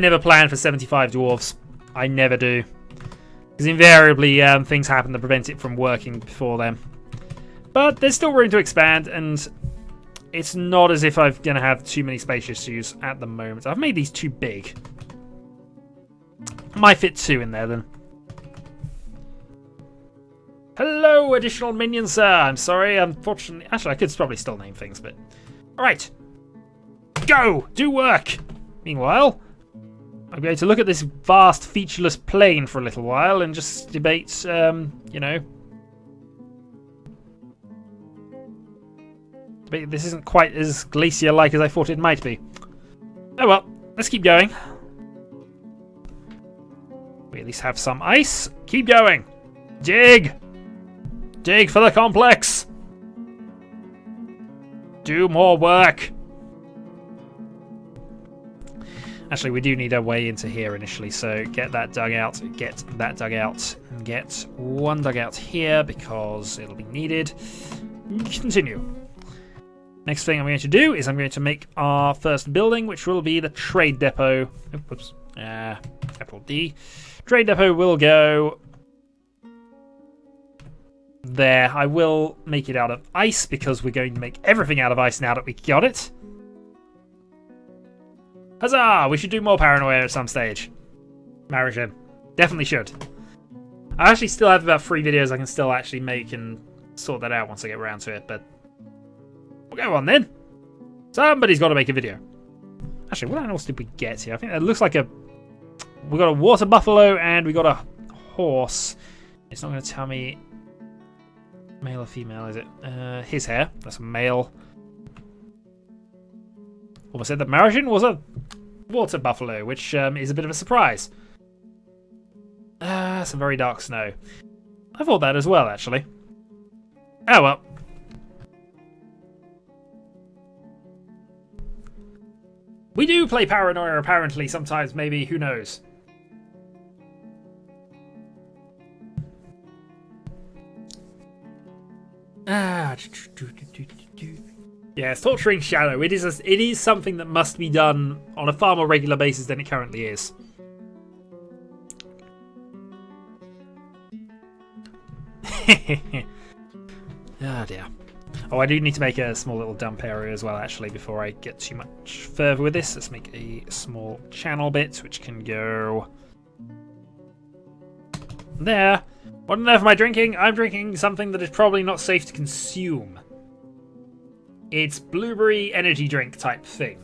never plan for 75 dwarves. I never do. Because invariably things happen to prevent it from working before then. But there's still room to expand, and it's not as if I'm going to have too many space issues at the moment. I've made these too big. Might fit 2 in there then. Hello, additional minions, sir. I'm sorry, unfortunately. Actually, I could probably still name things, but... Alright. Go! Do work! Meanwhile, I'm going to look at this vast, featureless plain for a little while and just debate, you know... This isn't quite as glacier-like as I thought it might be. Oh well, let's keep going. We at least have some ice. Keep going. Dig! Dig for the complex! Do more work! Actually, we do need a way into here initially, so get that dug out, get that dug out, and get one dug out here because it'll be needed. Continue. Next thing I'm going to do is I'm going to make our first building, which will be the trade depot. Oops. Capital D. Trade depot will go there. I will make it out of ice because we're going to make everything out of ice now that we got it. Huzzah! We should do more paranoia at some stage. Marigin. Definitely should. I actually still have about 3 videos I can still actually make and sort that out once I get around to it, but we'll go on then. Somebody's got to make a video. Actually, what else did we get here? I think it looks like a... We got a water buffalo and we got a horse. It's not going to tell me male or female, is it? His hair. That's a male. Almost said that Marigin was a water buffalo, which is a bit of a surprise. Some very dark snow. I thought that as well, actually. Oh well. We do play paranoia, apparently, sometimes, maybe, who knows. Yes, torturing shadow. It is something that must be done on a far more regular basis than it currently is. Oh dear. Oh, I do need to make a small little dump area as well, actually, before I get too much further with this. Let's make a small channel bit, which can go there. What on earth am I drinking? I'm drinking something that is probably not safe to consume. It's blueberry energy drink type thing.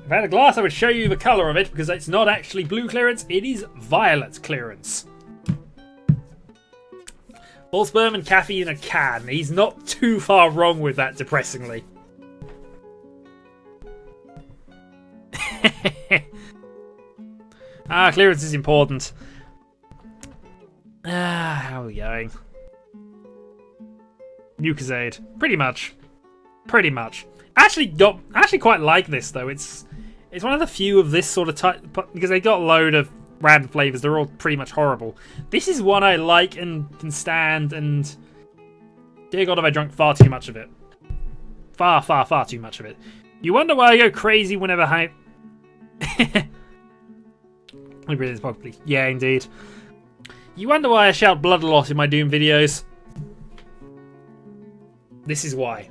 If I had a glass, I would show you the colour of it, because it's not actually blue clearance, it is violet clearance. Full sperm and caffeine in a can. He's not too far wrong with that, depressingly. Clearance is important. How are we going? Mucosade. Pretty much. Pretty much. Actually quite like this, though. It's one of the few of this sort of type, because they got a load of random flavours. They're all pretty much horrible. This is one I like and can stand, and dear God, have I drunk far too much of it. Far, far, far too much of it. You wonder why I go crazy whenever I... It really is probably... Yeah, indeed. You wonder why I shout blood a lot in my Doom videos? This is why.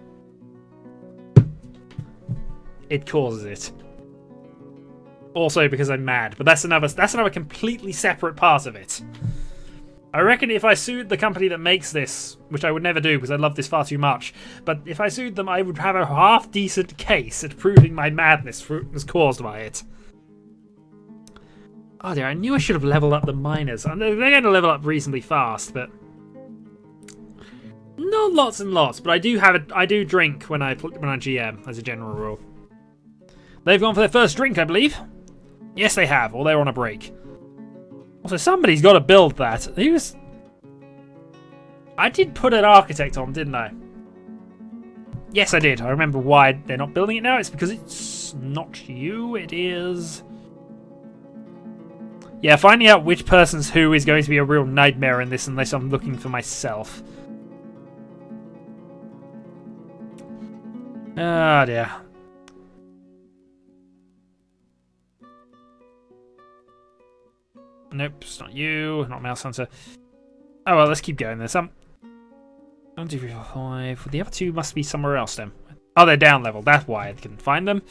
It causes it. Also because I'm mad, but that's another completely separate part of it. I reckon if I sued the company that makes this, which I would never do because I love this far too much, but if I sued them, I would have a half-decent case at proving my madness was caused by it. Oh dear, I knew I should have leveled up the miners. They're going to level up reasonably fast, but not lots and lots. But I do drink when I GM as a general rule. They've gone for their first drink, I believe. Yes, they have, or they're on a break. Also, somebody's got to build that. I did put an architect on, didn't I? Yes, I did. I remember why they're not building it now. It's because it's not you. It is... Yeah, finding out which person's who is going to be a real nightmare in this unless I'm looking for myself. Oh dear. Nope, it's not you. Not Mouse Hunter. Oh well, let's keep going. There's some. 1, 2, 3, 4, 5. The other two must be somewhere else then. Oh, they're down level. That's why I can find them.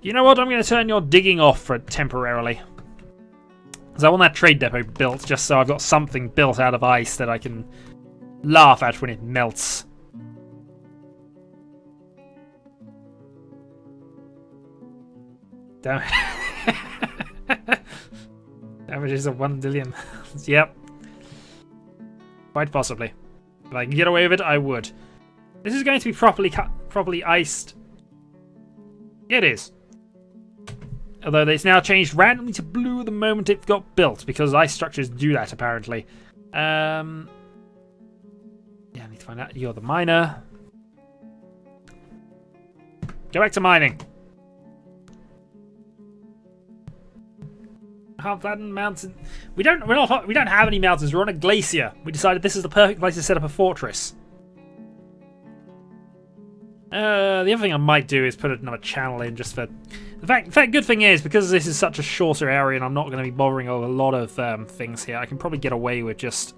You know what? I'm going to turn your digging off for temporarily. Because I want that trade depot built just so I've got something built out of ice that I can laugh at when it melts. Damn it. Damages of 1 billion. Yep. Quite possibly. If I can get away with it, I would. This is going to be properly iced. It is. Although it's now changed randomly to blue the moment it got built, because ice structures do that, apparently. Yeah, I need to find out. You're the miner. Go back to mining. Half-flattened mountain. We don't have any mountains. We're on a glacier. We decided this is the perfect place to set up a fortress. The other thing I might do is put another channel in just for the fact. Good thing is, because this is such a shorter area and I'm not going to be bothering a lot of things here, I can probably get away with just.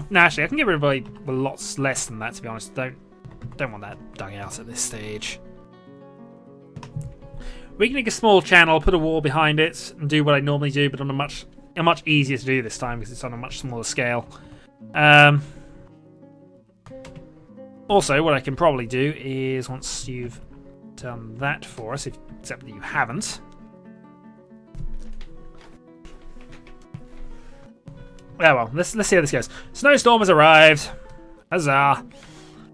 No, actually, I can get rid of a lot less than that. To be honest, don't want that dug out at this stage. We can make a small channel, put a wall behind it, and do what I normally do, but on a much easier to do this time because it's on a much smaller scale. Also, what I can probably do is, once you've done that for us, except that you haven't. Yeah, well, let's see how this goes. Snowstorm has arrived. Huzzah!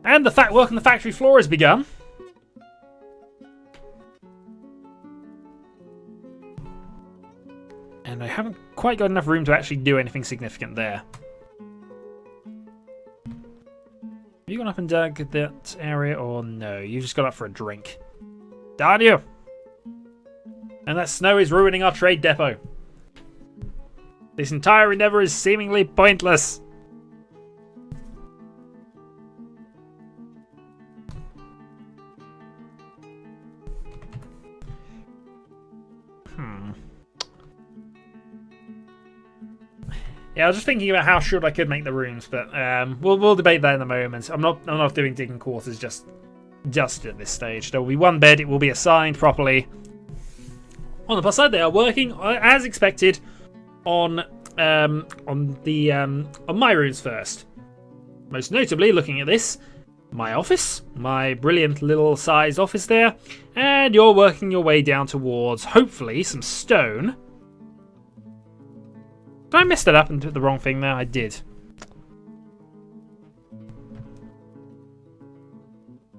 And the work on the factory floor has begun. And I haven't quite got enough room to actually do anything significant there. Have you gone up and dug that area, or no? You've just gone up for a drink. Darn you! And that snow is ruining our trade depot. This entire endeavour is seemingly pointless. Yeah, I was just thinking about how short I could make the rooms, but we'll debate that in a moment. I'm not doing digging quarters just at this stage. There will be one bed. It will be assigned properly. On the plus side, they are working as expected on my rooms first. Most notably, looking at this, my office, my brilliant little sized office there, and you're working your way down towards hopefully some stone. Did I mess that up and do the wrong thing there? I did.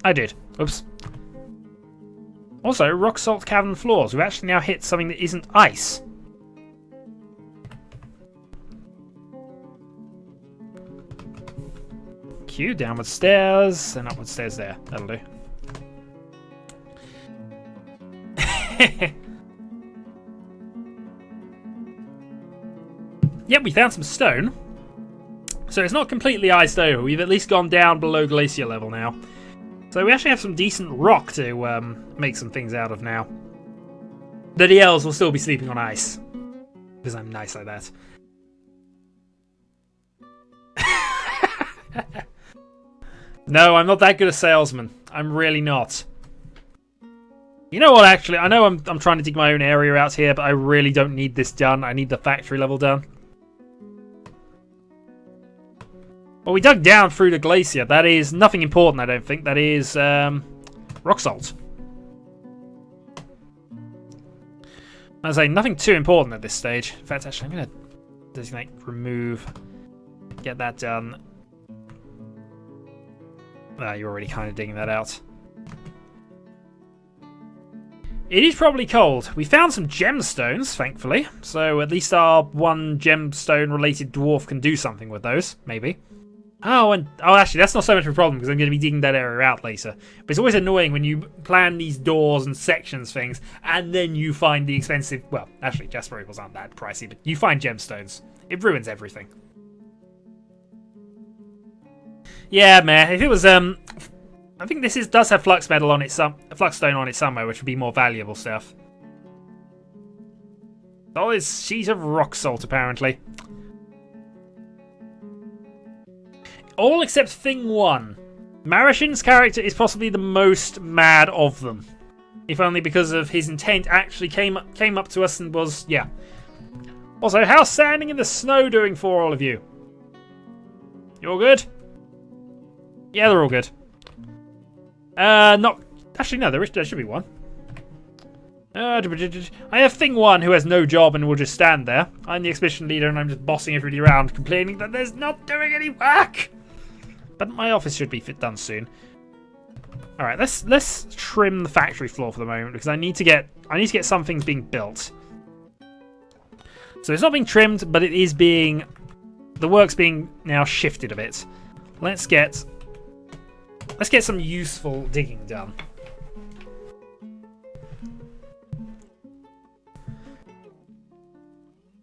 I did. Oops. Also, rock salt cavern floors. We've actually now hit something that isn't ice. Q, downward stairs, and upward stairs there. That'll do. Yep, we found some stone. So it's not completely iced over. We've at least gone down below glacier level now. So we actually have some decent rock to make some things out of now. The DLs will still be sleeping on ice. Because I'm nice like that. No, I'm not that good a salesman. I'm really not. You know what, actually? I know I'm trying to dig my own area out here, but I really don't need this done. I need the factory level done. Well, we dug down through the glacier. That is nothing important, I don't think. That is rock salt. I say nothing too important at this stage. In fact, actually, I'm going to designate remove. Get that done. Ah, you're already kind of digging that out. It is probably cold. We found some gemstones, thankfully. So at least our one gemstone-related dwarf can do something with those, maybe. Oh, actually, that's not so much of a problem because I'm going to be digging that area out later. But it's always annoying when you plan these doors and sections things, and then you find the expensive. Well, actually, Jasper opals aren't that pricey, but you find gemstones. It ruins everything. Yeah, man. If it was I think this does have flux metal on it, flux stone on it somewhere, which would be more valuable stuff. Oh, it's sheet of rock salt, apparently. All except thing 1. Marashin's character is possibly the most mad of them. If only because of his intent actually came up to us and was, yeah. Also, how's standing in the snow doing for all of you? You all good? Yeah, they're all good. Not... Actually, no, there should be one. I have thing 1 who has no job and will just stand there. I'm the expedition leader and I'm just bossing everybody around, complaining that there's not doing any work. But my office should be done soon. All right, let's trim the factory floor for the moment because I need to get some things being built. So it's not being trimmed, but it is being... The work's being now shifted a bit. Let's get some useful digging done.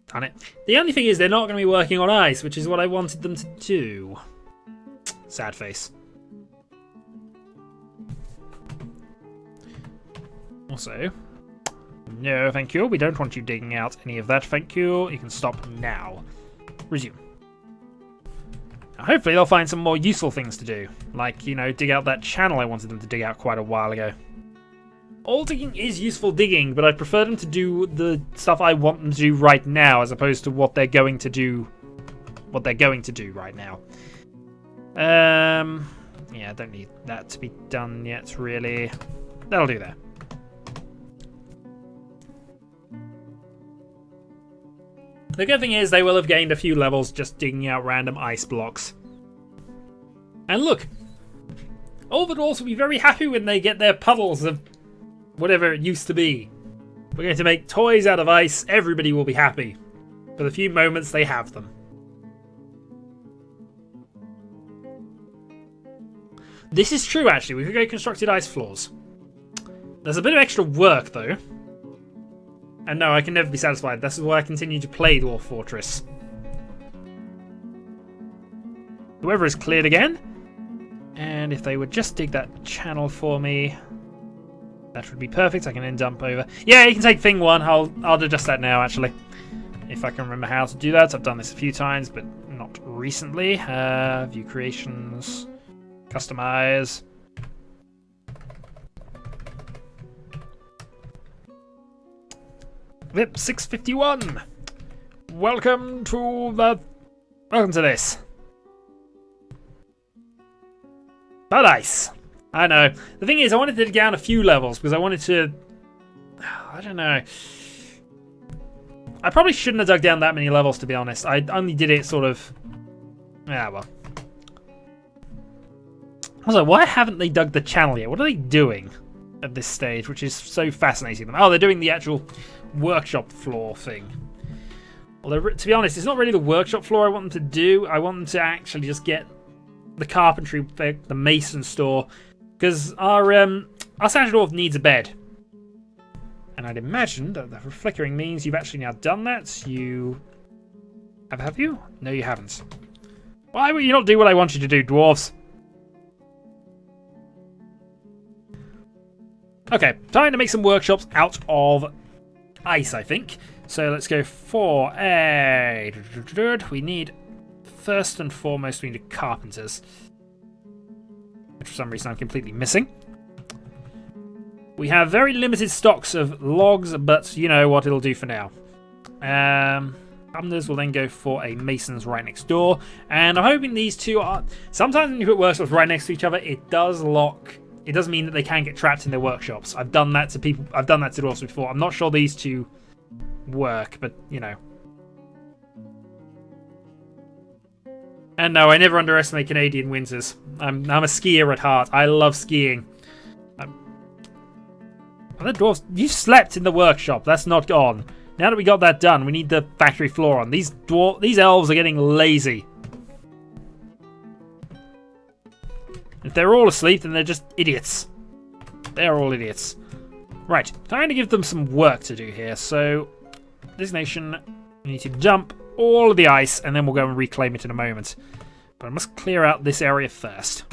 Done it. The only thing is they're not going to be working on ice, which is what I wanted them to do. Sad face. Also, no, thank you. We don't want you digging out any of that, thank you. You can stop now. Resume. Now, hopefully they'll find some more useful things to do. Like, you know, dig out that channel I wanted them to dig out quite a while ago. All digging is useful digging, but I prefer them to do the stuff I want them to do right now, as opposed to what they're going to do right now. Yeah, I don't need that to be done yet, really. That'll do there. The good thing is they will have gained a few levels just digging out random ice blocks. And look! All the dwarves will be very happy when they get their puddles of whatever it used to be. We're going to make toys out of ice. Everybody will be happy. For the few moments they have them. This is true, actually. We could go constructed ice floors. There's a bit of extra work, though. And no, I can never be satisfied. This is why I continue to play Dwarf Fortress. The weather is cleared again. And if they would just dig that channel for me, that would be perfect. I can then dump over. Yeah, you can take thing 1. I'll adjust that now, actually. If I can remember how to do that. I've done this a few times, but not recently. View creations. Customize. VIP 651. Welcome to this. But ice. I know. The thing is, I wanted to dig down a few levels because I wanted to... I don't know. I probably shouldn't have dug down that many levels, to be honest. I only did it sort of... Yeah, well. Also, why haven't they dug the channel yet? What are they doing at this stage, which is so fascinating them? Oh, they're doing the actual workshop floor thing. Although, to be honest, it's not really the workshop floor I want them to do. I want them to actually just get the carpentry, the mason store, because our Santa Dwarf needs a bed. And I'd imagine that the flickering means you've actually now done that. You... Have you? No, you haven't. Why will you not do what I want you to do, dwarves? Okay, time to make some workshops out of ice, I think. So let's go for a... We need... First and foremost, we need carpenters. Which for some reason I'm completely missing. We have very limited stocks of logs, but you know what it'll do for now. Carpenters will then go for a masons right next door. And I'm hoping these two are... Sometimes when you put workshops right next to each other, it does lock... It does mean that they can get trapped in their workshops. I've done that to people... I've done that to dwarves before. I'm not sure these two work, but, you know. And no, I never underestimate Canadian winters. I'm a skier at heart. I love skiing. The dwarves, you slept in the workshop. That's not on. Now that we got that done, we need the factory floor on. These elves are getting lazy. If they're all asleep, then they're just idiots. They're all idiots. Right, time to give them some work to do here. So, this nation, we need to dump all of the ice, and then we'll go and reclaim it in a moment. But I must clear out this area first.